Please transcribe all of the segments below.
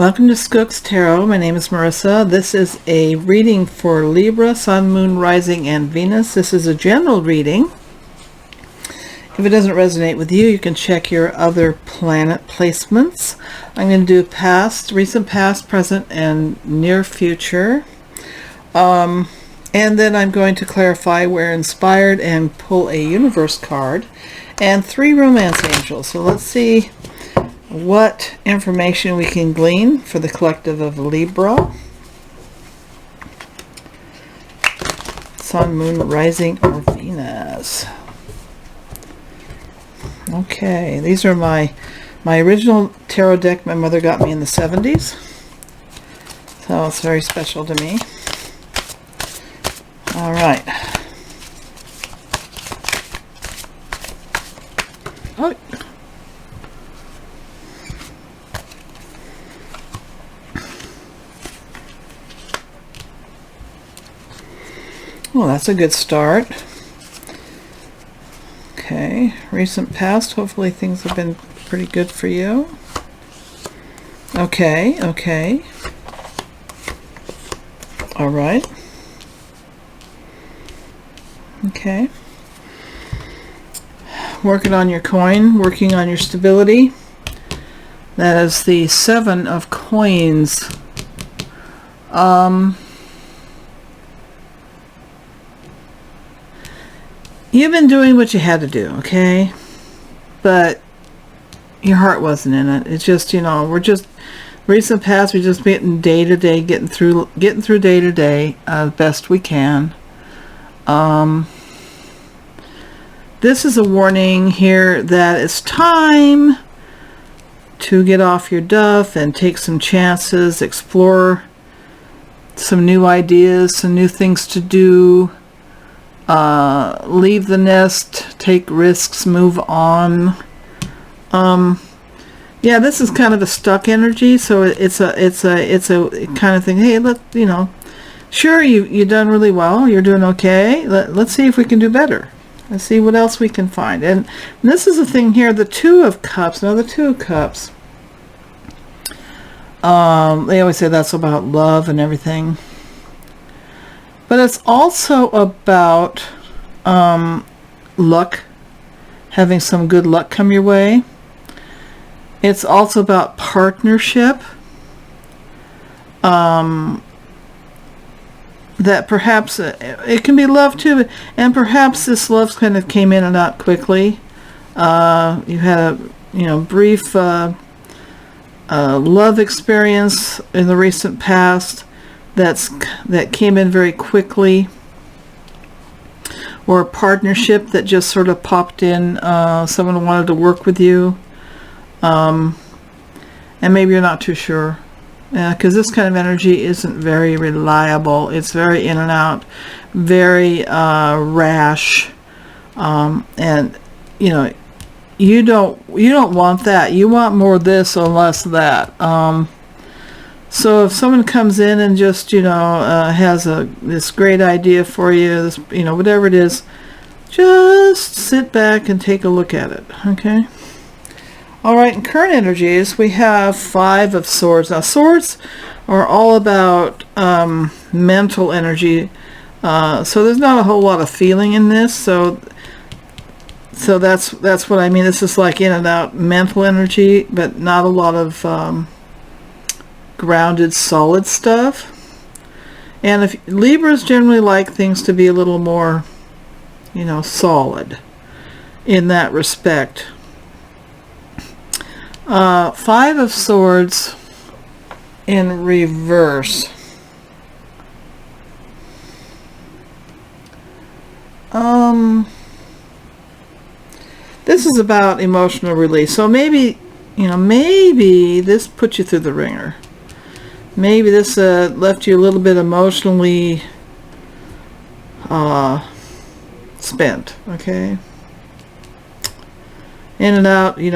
Welcome to Skook's Tarot. My name is Marissa. This is a reading for Libra, Sun, Moon, Rising, and Venus. This is a general reading. If it doesn't resonate with you, you can check your other planet placements. I'm going to do past, recent past, present, and near future. And then I'm going to clarify where inspired and pull a universe card and 3 romance angels. So let's see what information we can glean for the collective of Libra. Sun, Moon, Rising, or Venus. Okay, these are my original tarot deck my mother got me in the 70s. So it's very special to me. All right. Oh. Well, that's a good start. Okay, recent past, hopefully things have been pretty good for you. Okay. All right. Okay. Working on your coin, working on your stability. That is the 7 of coins. You've been doing what you had to do, okay? But your heart wasn't in it. It's just, we're just recent past. We're just getting day to day, getting through day to day best we can. This is a warning here that it's time to get off your duff and take some chances, explore some new ideas, some new things to do. Leave the nest, take risks, move on. Yeah, this is kind of a stuck energy, so it's a kind of thing. Hey, sure, you done really well. You're doing okay. Let's see if we can do better. Let's see what else we can find. And this is the thing here, the 2 of Cups. Now, the 2 of Cups. They always say that's about love and everything. But it's also about luck, having some good luck come your way. It's also about partnership. That perhaps it can be love too, and perhaps this love kind of came in and out quickly. You had a brief love experience in the recent past that came in very quickly, or a partnership that just sort of popped in. Someone wanted to work with you, and maybe you're not too sure, because this kind of energy isn't very reliable. It's very in and out, very rash, and you don't want that. You want more this or less that. So if someone comes in and just, has this great idea for you, this, whatever it is, just sit back and take a look at it, okay? All right, in current energies, we have 5 of Swords. Now, Swords are all about mental energy, so there's not a whole lot of feeling in this, so that's what I mean. This is like in and out mental energy, but not a lot of grounded, solid stuff. And if Libras generally like things to be a little more, solid in that respect. 5 of Swords in reverse. This is about emotional release. So maybe this put you through the ringer. Maybe this left you a little bit emotionally spent, okay? In and out, they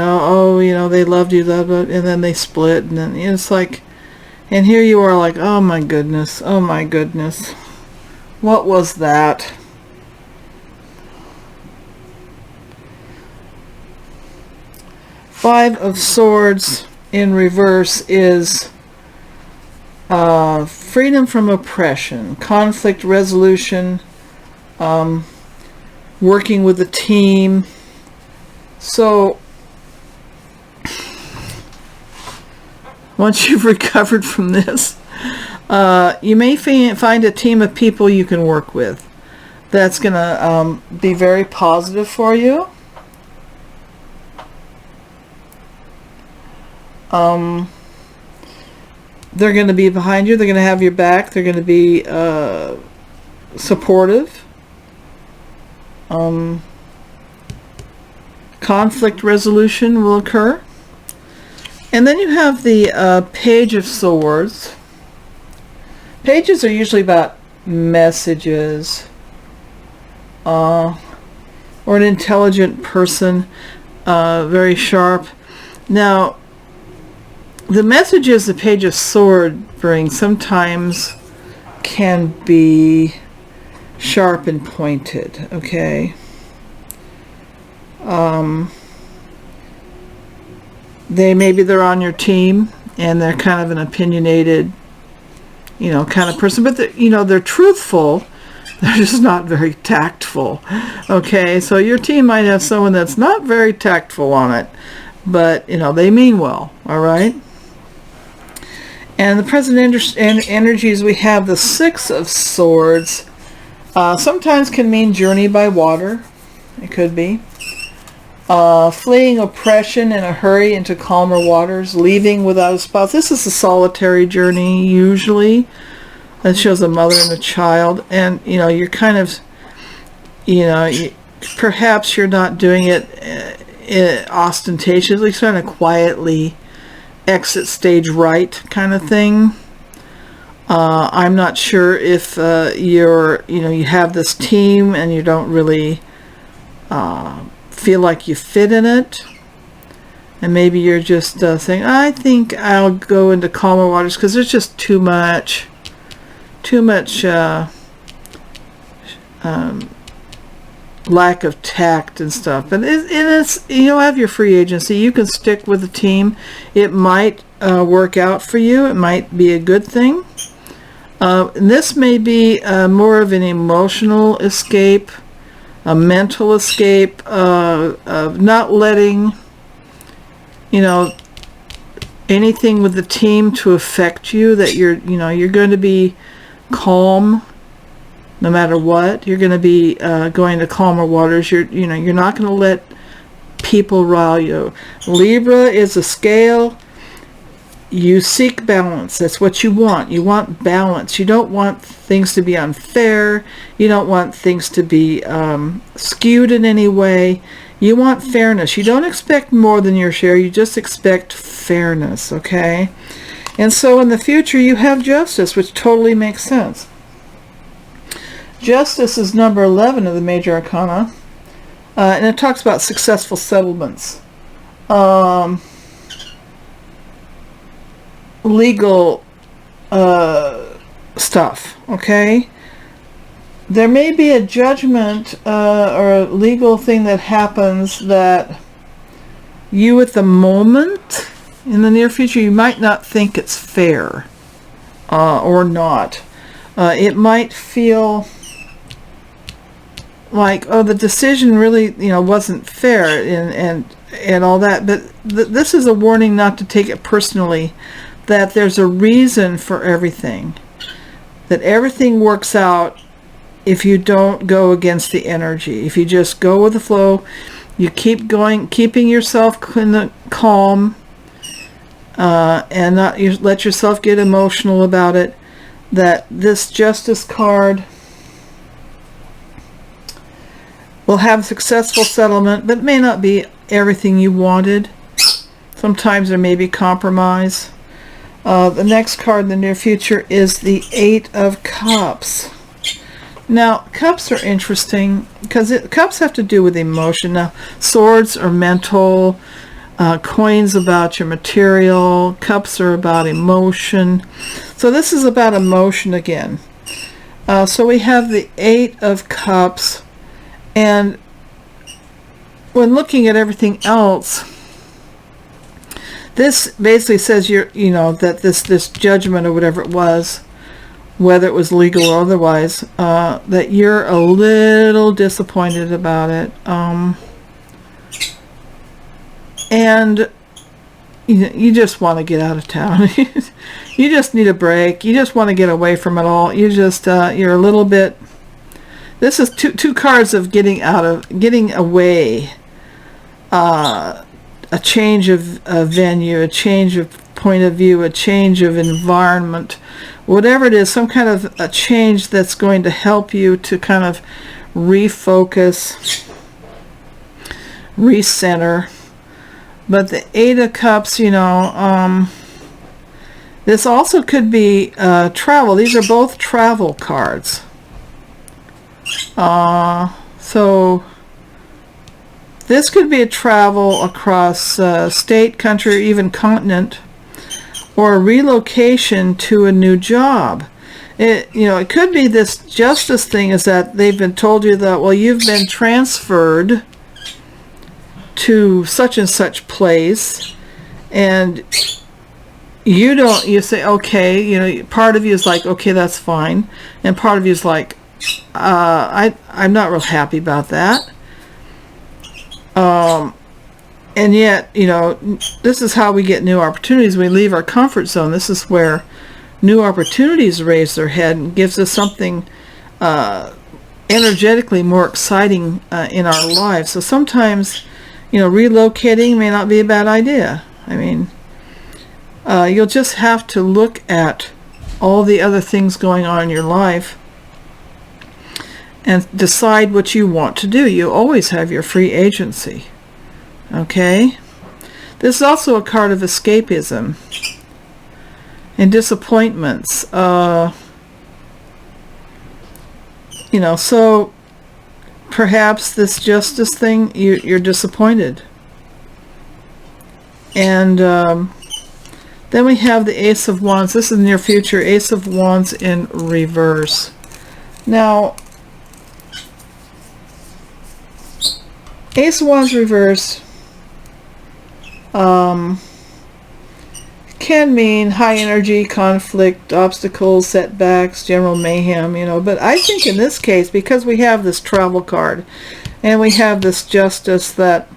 loved you, and then they split, and then it's like, and here you are like, oh my goodness, what was that? Five of Swords in reverse is freedom from oppression, conflict resolution, working with a team. So once you've recovered from this, you may find a team of people you can work with that's going to be very positive for you. They're going to be behind you. They're going to have your back. They're going to be supportive. Conflict resolution will occur. And then you have the Page of Swords. Pages are usually about messages, or an intelligent person, very sharp. Now, the messages the Page of Sword brings sometimes can be sharp and pointed, okay? Maybe they're on your team and they're kind of an opinionated, kind of person, but they're truthful. They're just not very tactful, okay? So your team might have someone that's not very tactful on it, but they mean well, all right? And the present energies, we have the Six of Swords. Sometimes can mean journey by water. It could be. Fleeing oppression in a hurry into calmer waters. Leaving without a spouse. This is a solitary journey, usually. It shows a mother and a child. And, you're kind of, perhaps you're not doing it ostentatiously, kind of quietly. Exit stage right kind of thing. I'm not sure if you have this team and you don't really feel like you fit in it, and maybe you're just saying, I think I'll go into calmer waters because there's just too much lack of tact and stuff. And it's you'll have your free agency. You can stick with the team. It might work out for you. It might be a good thing. And this may be more of an emotional escape, a mental escape, of not letting anything with the team to affect you. That you're going to be calm. No matter what, you're going to be going to calmer waters. You're not going to let people rile you. Libra is a scale. You seek balance. That's what you want. You want balance. You don't want things to be unfair. You don't want things to be skewed in any way. You want fairness. You don't expect more than your share. You just expect fairness, okay? And so in the future, you have justice, which totally makes sense. Justice is number 11 of the major arcana, and it talks about successful settlements, legal stuff, okay? There may be a judgment or a legal thing that happens that you at the moment, in the near future, you might not think it's fair or not. It might feel like, oh, the decision really, wasn't fair and all that. But this is a warning not to take it personally, that there's a reason for everything, that everything works out if you don't go against the energy. If you just go with the flow, you keep going, keeping yourself in the calm, and not let yourself get emotional about it, that this Justice card will have a successful settlement, but it may not be everything you wanted. Sometimes there may be compromise. The next card in the near future is the Eight of Cups. Now, cups are interesting because cups have to do with emotion. Now, swords are mental, coins about your material, cups are about emotion. So this is about emotion again. So we have the Eight of Cups. And when looking at everything else, This basically says that this judgment or whatever it was, whether it was legal or otherwise, that you're a little disappointed about it, and you just want to get out of town. You just need a break. You just want to get away from it all. You just you're a little bit. This is two cards of getting away. A change of venue, a change of point of view, a change of environment, whatever it is, some kind of a change that's going to help you to kind of refocus, recenter. But the Eight of Cups, this also could be travel. These are both travel cards. So this could be a travel across state, country, or even continent, or a relocation to a new job. It could be this justice thing, is that they've been told you that, well, you've been transferred to such and such place, and you say, okay, part of you is like, okay, that's fine, and part of you is like, I'm not real happy about that. And yet, this is how we get new opportunities. We leave our comfort zone. This is where new opportunities raise their head and gives us something energetically more exciting in our lives. So sometimes, relocating may not be a bad idea. I mean, you'll just have to look at all the other things going on in your life and decide what you want to do. You always have your free agency. Okay? This is also a card of escapism and disappointments. So perhaps this justice thing, you're disappointed. And then we have the Ace of Wands. This is near future. Ace of Wands in reverse. Now, Ace of Wands reverse can mean high energy, conflict, obstacles, setbacks, general mayhem, but I think in this case, because we have this travel card and we have this justice, that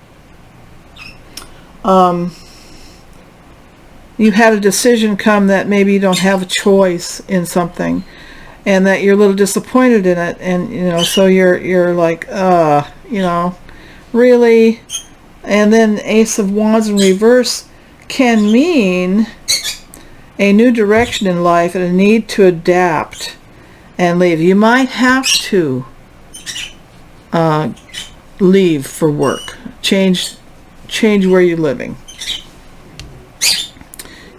you had a decision come that maybe you don't have a choice in something, and that you're a little disappointed in it, and so you're like, really. And then Ace of Wands in reverse can mean a new direction in life and a need to adapt and leave. You might have to leave for work, change where you're living.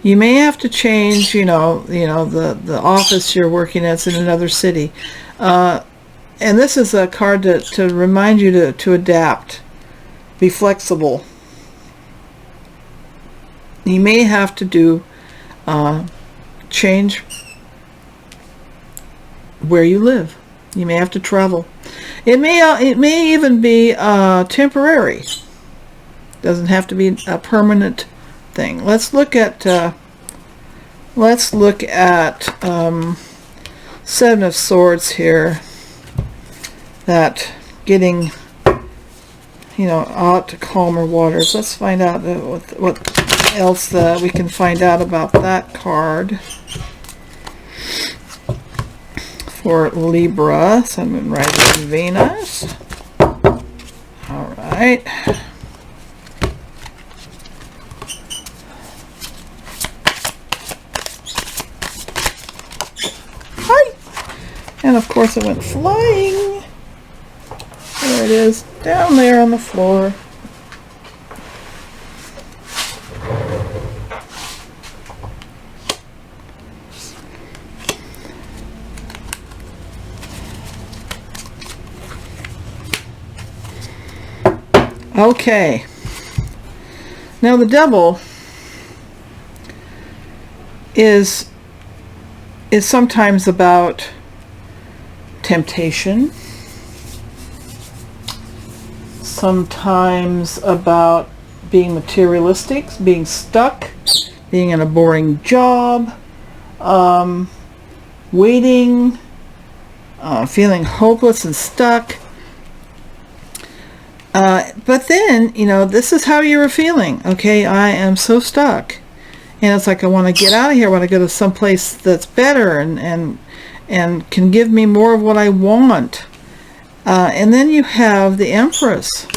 You may have to change, the office you're working at's in another city. And this is a card to remind you to adapt. Be flexible. You may have to do change where you live. You may have to travel. It may even be temporary. Doesn't have to be a permanent thing. Let's look at Seven of Swords here. That getting out to calmer waters. Let's find out what else we can find out about that card for Libra, Sun, Moon, Rising, Venus. All right. Hi. And of course it went flying. There it is, down there on the floor. Okay. Now the devil is sometimes about temptation, sometimes about being materialistic, being stuck, being in a boring job, waiting, feeling hopeless and stuck. But then, you know, this is how you were feeling. Okay, I am so stuck. And it's like, I want to get out of here. I want to go to some place that's better and can give me more of what I want. And then you have the Empress.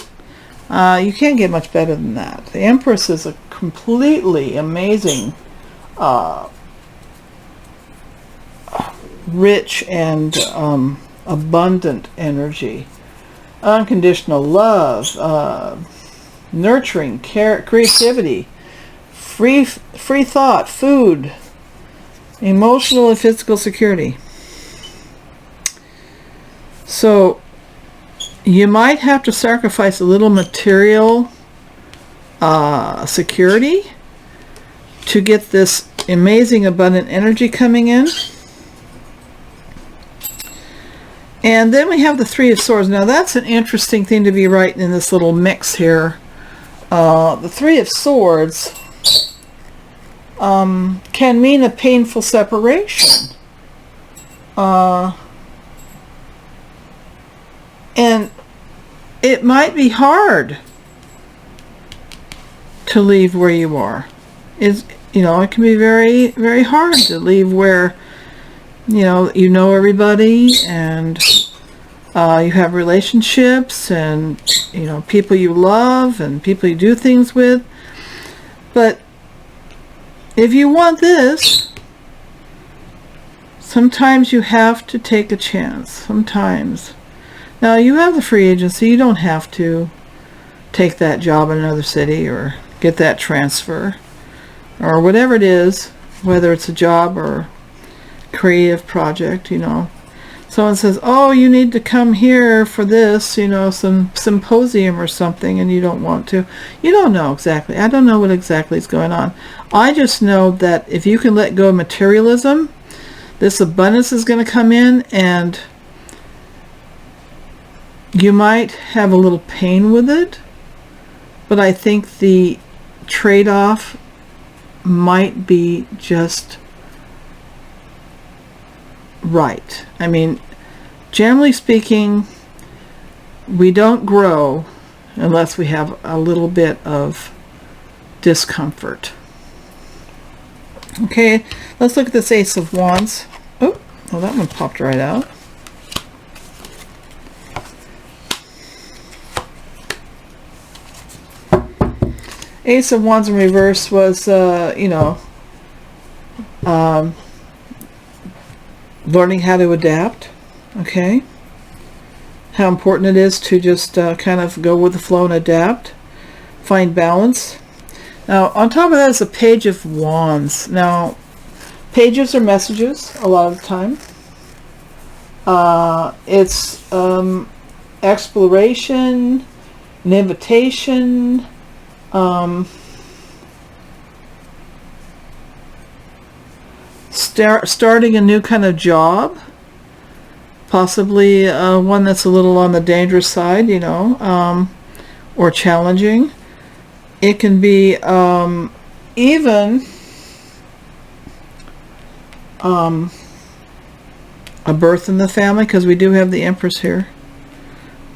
You can't get much better than that. The Empress is a completely amazing, rich and abundant energy. Unconditional love, nurturing, creativity, free thought, food, emotional and physical security. So you might have to sacrifice a little material security to get this amazing abundant energy coming in. And then we have the Three of Swords. Now that's an interesting thing to be writing in this little mix here. The Three of Swords can mean a painful separation. And it might be hard to leave where you are. It can be very, very hard to leave where you know everybody, and you have relationships, and people you love and people you do things with. But if you want this, sometimes you have to take a chance. Sometimes. Now you have the free agency. You don't have to take that job in another city or get that transfer or whatever it is, whether it's a job or creative project. Someone says, oh, you need to come here for this, some symposium or something, and you don't want to. You don't know exactly. I don't know what exactly is going on. I just know that if you can let go of materialism, this abundance is going to come in, and you might have a little pain with it, but I think the trade-off might be just right. I mean, generally speaking, we don't grow unless we have a little bit of discomfort. Okay, let's look at this Ace of Wands. Oh, well, that one popped right out. Ace of Wands in reverse was, learning how to adapt. Okay, how important it is to just kind of go with the flow and adapt, find balance. Now on top of that is a Page of Wands. Now pages are messages a lot of the time. It's exploration, an invitation, starting a new kind of job, possibly one that's a little on the dangerous side, or challenging. It can be even a birth in the family, because we do have the Empress here.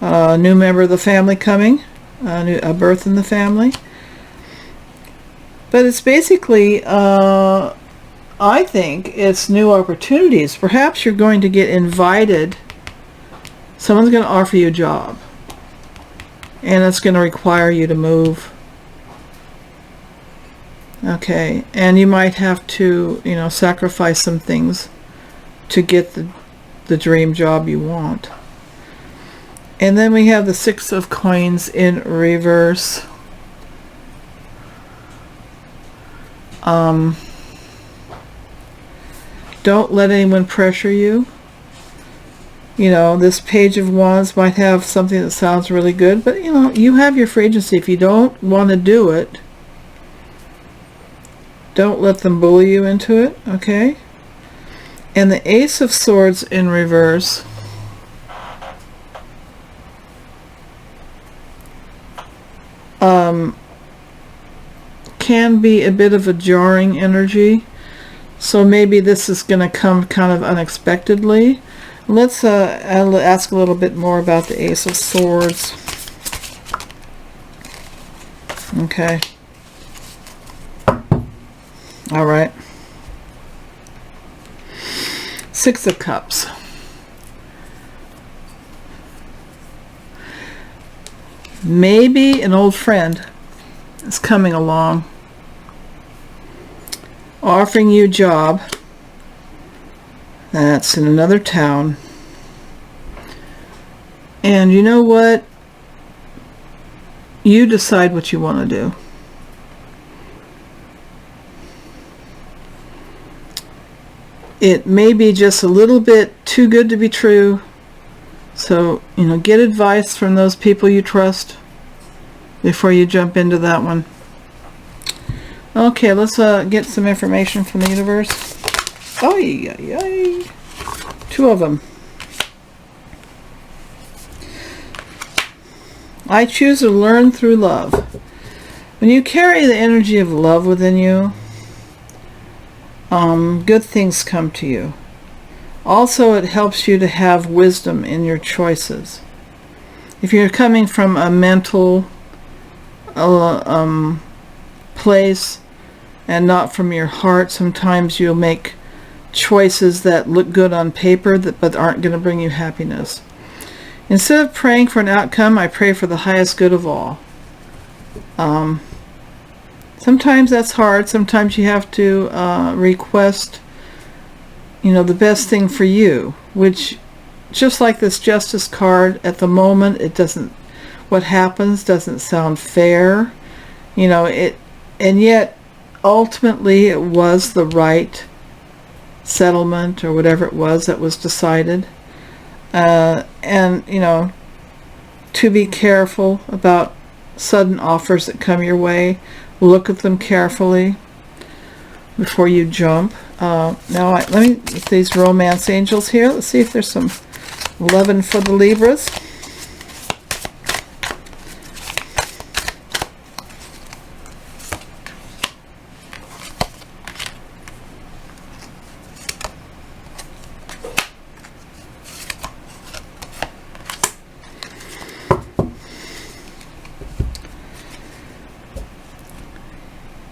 A new member of the family coming, a birth in the family. But it's basically, I think it's new opportunities. Perhaps you're going to get invited. Someone's going to offer you a job, and it's going to require you to move. Okay, and you might have to, sacrifice some things to get the dream job you want. And then we have the Six of Coins in reverse. Don't let anyone pressure you. This Page of Wands might have something that sounds really good, but you have your free agency. If you don't want to do it, don't let them bully you into it. Okay? And the Ace of Swords in reverse. can be a bit of a jarring energy. So maybe this is going to come kind of unexpectedly. Let's ask a little bit more about the Ace of Swords. Okay. All right. Six of Cups. Maybe an old friend is coming along, offering you a job that's in another town. And you know what? You decide what you want to do. It may be just a little bit too good to be true. So, get advice from those people you trust before you jump into that one. Okay, let's get some information from the universe. Oh, yeah. Two of them. I choose to learn through love. When you carry the energy of love within you, good things come to you. Also, it helps you to have wisdom in your choices. If you're coming from a mental place and not from your heart, sometimes you'll make choices that look good on paper but aren't going to bring you happiness. Instead of praying for an outcome, I pray for the highest good of all. Sometimes that's hard. Sometimes you have to request the best thing for you, which, just like this Justice card, at the moment what happens doesn't sound fair, and yet ultimately it was the right settlement or whatever it was that was decided. And to be careful about sudden offers that come your way. Look at them carefully before you jump. Now let me get these romance angels here. Let's see if there's some loving for the Libras.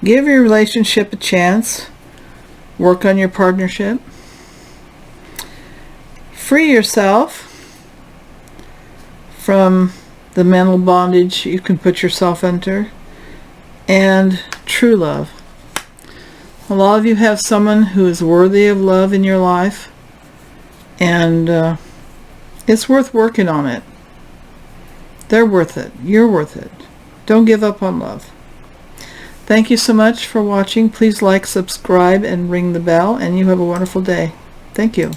Give your relationship a chance. Work on your partnership. Free yourself from the mental bondage you can put yourself under. And true love. A lot of you have someone who is worthy of love in your life. And it's worth working on it. They're worth it. You're worth it. Don't give up on love. Thank you so much for watching. Please like, subscribe, and ring the bell, and you have a wonderful day. Thank you.